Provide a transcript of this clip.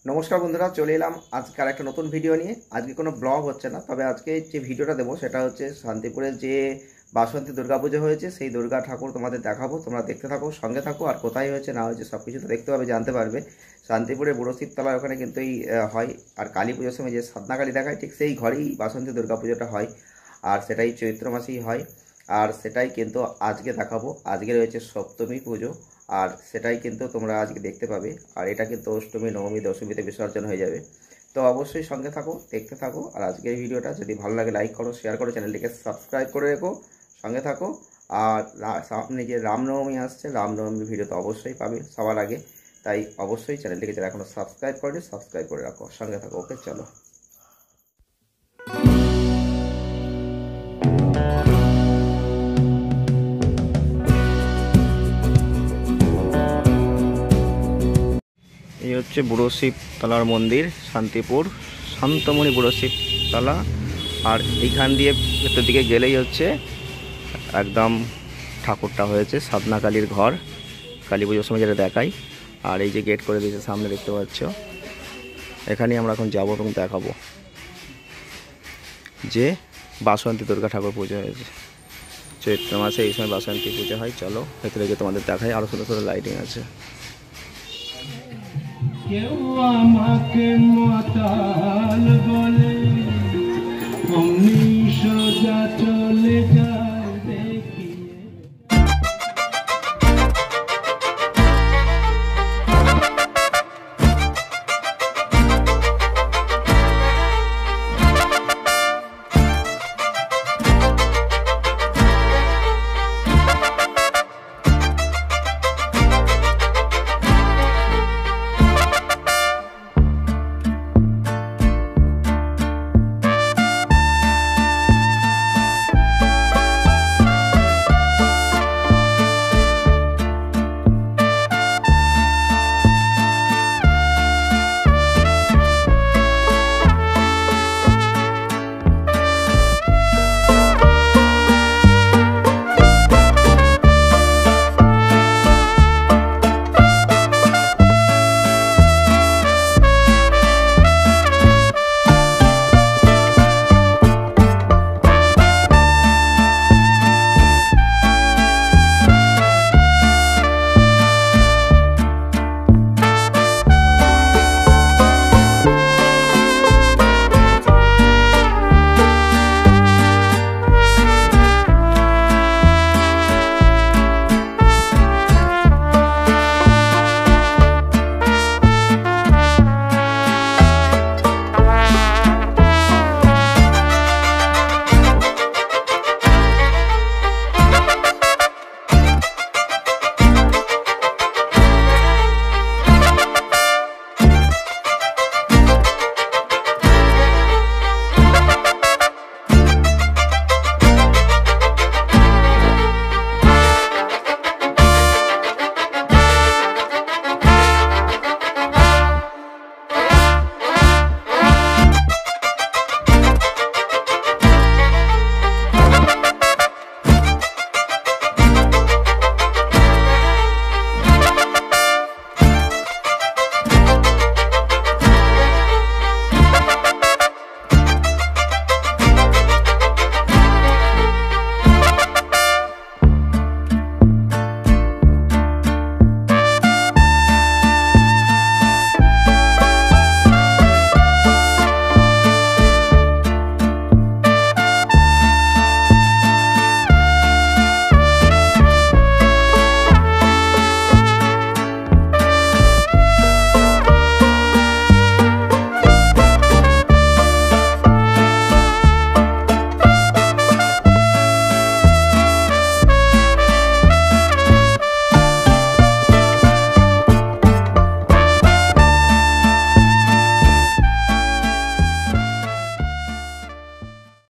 নমস্কার বন্ধুরা, চলে এলাম আজকে আর একটা নতুন ভিডিও নিয়ে। আজকে কোনো ব্লগ হচ্ছে না, তবে আজকে যে ভিডিওটা দেবো সেটা হচ্ছে শান্তিপুরে যে বাসন্তী দুর্গাপুজো হয়েছে সেই দুর্গা ঠাকুর তোমাদের দেখাবো। তোমরা দেখতে থাকো, সঙ্গে থাকো, আর কোথায় হয়েছে না হয়েছে সব কিছু তো দেখতে পাবে, জানতে পারবে। শান্তিপুরে বুড়ো শিবতলার ওখানে কিন্তু এই হয়। আর কালী পুজোর সময় যে সাতনা কালী দেখায় ঠিক সেই ঘরেই বাসন্তী দুর্গাপুজোটা হয়, আর সেটাই চৈত্র মাসেই হয়। আর সেটাই কিন্তু আজকে দেখাবো। আজকে রয়েছে সপ্তমী পুজো, আর সেটাই কিন্তু তোমরা আজকে দেখতে পাবে। আর এটা কিন্তু অষ্টমী, নবমী, দশমীতে বিসর্জন হয়ে যাবে। তো অবশ্যই সঙ্গে থাকো, দেখতে থাকো। আর আজকের ভিডিওটা যদি ভালো লাগে লাইক করো, শেয়ার করো, চ্যানেলটিকে সাবস্ক্রাইব করে রেখো, সঙ্গে থাকো। আর সামনে যে রামনবমী আসছে, রামনবমীর ভিডিও তো অবশ্যই পাবে সবার আগে। তাই অবশ্যই চ্যানেলটিকে যারা এখনও সাবস্ক্রাইব করেনি সাবস্ক্রাইব করে রাখো, সঙ্গে থাকো। ওকে, চলো। এই হচ্ছে বুড়ো শিবতলার মন্দির, শান্তিপুর শান্তমণি বুড়ো শিবতলা। আর এইখান দিয়ে ভেতর দিকে গেলেই হচ্ছে একদম ঠাকুরটা হয়েছে সাধনা কালীর ঘর, কালী পুজোর সময় যেটা দেখাই। আর এই যে গেট করে দিয়েছে সামনে, দেখতে পাচ্ছ। এখানেই আমরা এখন যাবো এবং দেখাবো যে বাসন্তী দুর্গা ঠাকুর পুজো হয়েছে চৈত্র মাসে। এই সময় বাসন্তী পুজো হয়। চলো ভেতরে গিয়ে তোমাদের দেখাই, আরও সুন্দর সুন্দর লাইটিং আছে। কেউ আমাকে মাতাল বলে,